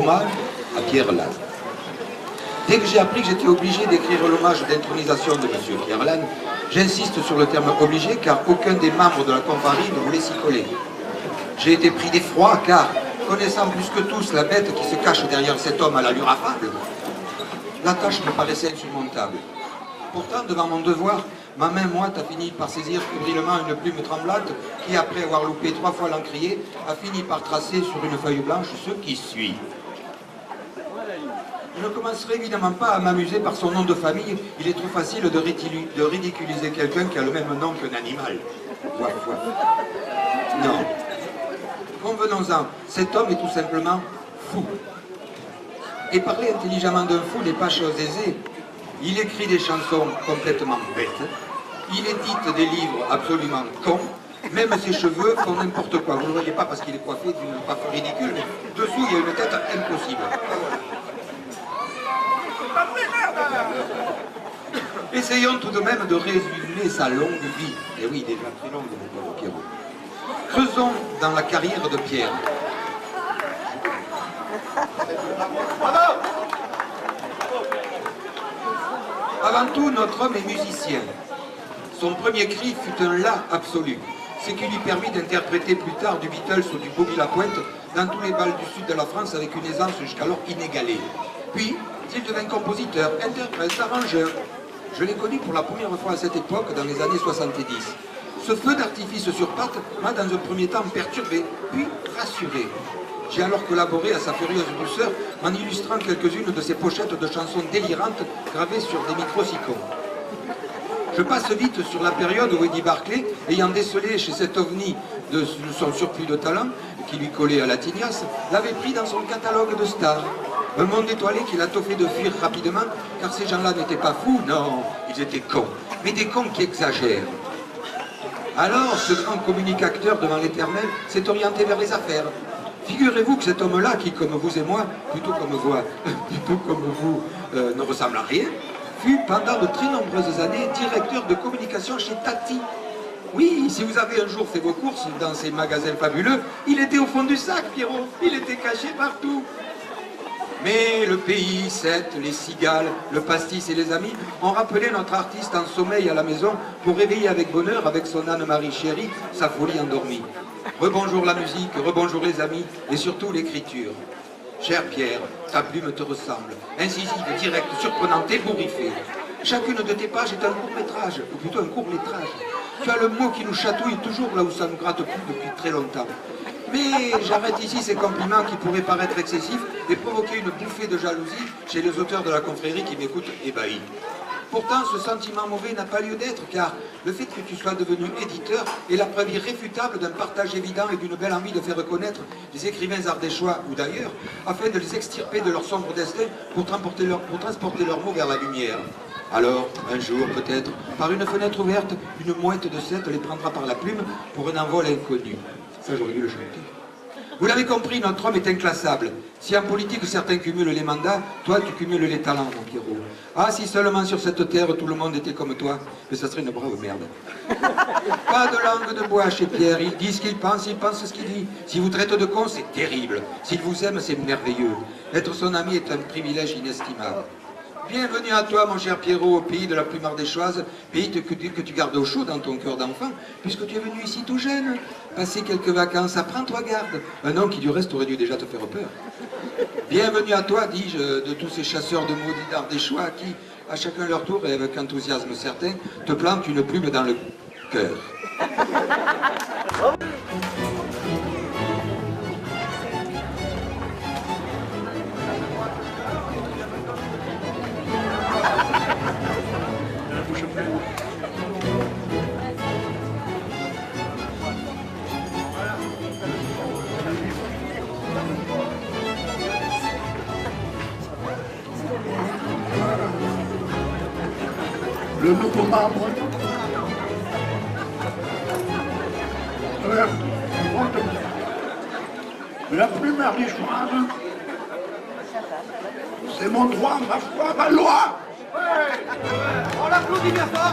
hommage à Pierre Lannes. Dès que j'ai appris que j'étais obligé d'écrire l'hommage d'intronisation de M. Pierre Lannes, j'insiste sur le terme obligé car aucun des membres de la confrérie ne voulait s'y coller. J'ai été pris d'effroi car, connaissant plus que tous la bête qui se cache derrière cet homme à l'allure affable, la tâche me paraissait insurmontable. Pourtant, devant mon devoir, ma main moite a fini par saisir fébrilement une plume tremblante qui, après avoir loupé 3 fois l'encrier, a fini par tracer sur une feuille blanche ce qui suit. Je ne commencerai évidemment pas à m'amuser par son nom de famille. Il est trop facile de ridiculiser quelqu'un qui a le même nom qu'un animal. Waf, waf. Non. Convenons-en, cet homme est tout simplement fou. Et parler intelligemment d'un fou n'est pas chose aisée. Il écrit des chansons complètement bêtes, il édite des livres absolument cons, même ses cheveux font n'importe quoi. Vous ne le voyez pas parce qu'il est coiffé d'une coiffure ridicule, mais dessous il y a une tête impossible. Essayons tout de même de résumer sa longue vie. Et oui, déjà très longue, mon pauvre Pierrot. Creusons dans la carrière de Pierre. Avant tout, notre homme est musicien. Son premier cri fut un la absolu, ce qui lui permit d'interpréter plus tard du Beatles ou du Bobby Lapointe dans tous les bals du sud de la France avec une aisance jusqu'alors inégalée. Puis, il devint compositeur, interprète, arrangeur. Je l'ai connu pour la première fois à cette époque, dans les années 70. Ce feu d'artifice sur pattes m'a dans un premier temps perturbé, puis rassuré. J'ai alors collaboré à sa furieuse douceur en illustrant quelques-unes de ses pochettes de chansons délirantes gravées sur des microsicons. Je passe vite sur la période où Eddie Barclay, ayant décelé chez cet ovni de son surplus de talent, qui lui collait à la tignasse, l'avait pris dans son catalogue de stars. Un monde étoilé qu'il a toffé de fuir rapidement, car ces gens-là n'étaient pas fous, non, ils étaient cons, mais des cons qui exagèrent. Alors, ce grand communicateur devant l'éternel s'est orienté vers les affaires. Figurez-vous que cet homme-là, qui, comme vous et moi, plutôt comme vous, ne ressemble à rien, fut pendant de très nombreuses années directeur de communication chez Tati. Oui, si vous avez un jour fait vos courses dans ces magasins fabuleux, il était au fond du sac, Pierrot, il était caché partout. Mais le pays, les cigales, le pastis et les amis ont rappelé notre artiste en sommeil à la maison pour réveiller avec bonheur, avec son Anne-Marie chérie, sa folie endormie. Rebonjour la musique, rebonjour les amis et surtout l'écriture. Cher Pierre, ta plume te ressemble, incisive, directe, surprenante, ébouriffée. Chacune de tes pages est un court-métrage, ou plutôt un court-métrage. Tu as le mot qui nous chatouille toujours là où ça ne gratte plus depuis très longtemps. Mais j'arrête ici ces compliments qui pourraient paraître excessifs et provoquer une bouffée de jalousie chez les auteurs de la confrérie qui m'écoutent ébahis. Pourtant, ce sentiment mauvais n'a pas lieu d'être, car le fait que tu sois devenu éditeur est la preuve irréfutable d'un partage évident et d'une belle envie de faire reconnaître les écrivains ardéchois ou d'ailleurs, afin de les extirper de leur sombre destin pour transporter leurs mots vers la lumière. Alors, un jour, peut-être, par une fenêtre ouverte, une mouette de Sète les prendra par la plume pour un envol inconnu. Ça, j'aurais dû le chanter. Vous l'avez compris, notre homme est inclassable. Si en politique certains cumulent les mandats, toi tu cumules les talents, mon Pierrot. Ah, si seulement sur cette terre tout le monde était comme toi, mais ça serait une brave merde. Pas de langue de bois chez Pierre, il dit ce qu'il pense ce qu'il dit. S'il vous traite de con, c'est terrible. S'il vous aime, c'est merveilleux. Être son ami est un privilège inestimable. Bienvenue à toi, mon cher Pierrot, au pays de la plume ardéchoise, pays que tu gardes au chaud dans ton cœur d'enfant, puisque tu es venu ici tout jeune, passer quelques vacances, prends-toi garde. Un nom qui du reste aurait dû déjà te faire peur. Bienvenue à toi, dis-je, de tous ces chasseurs de maudits d'ardéchois qui, à chacun leur tour et avec enthousiasme certain, te plantent une plume dans le cœur. Le nouveau marbre. La plume ardéchoise, c'est mon droit, ma foi, ma loi. On l'applaudit bien fort.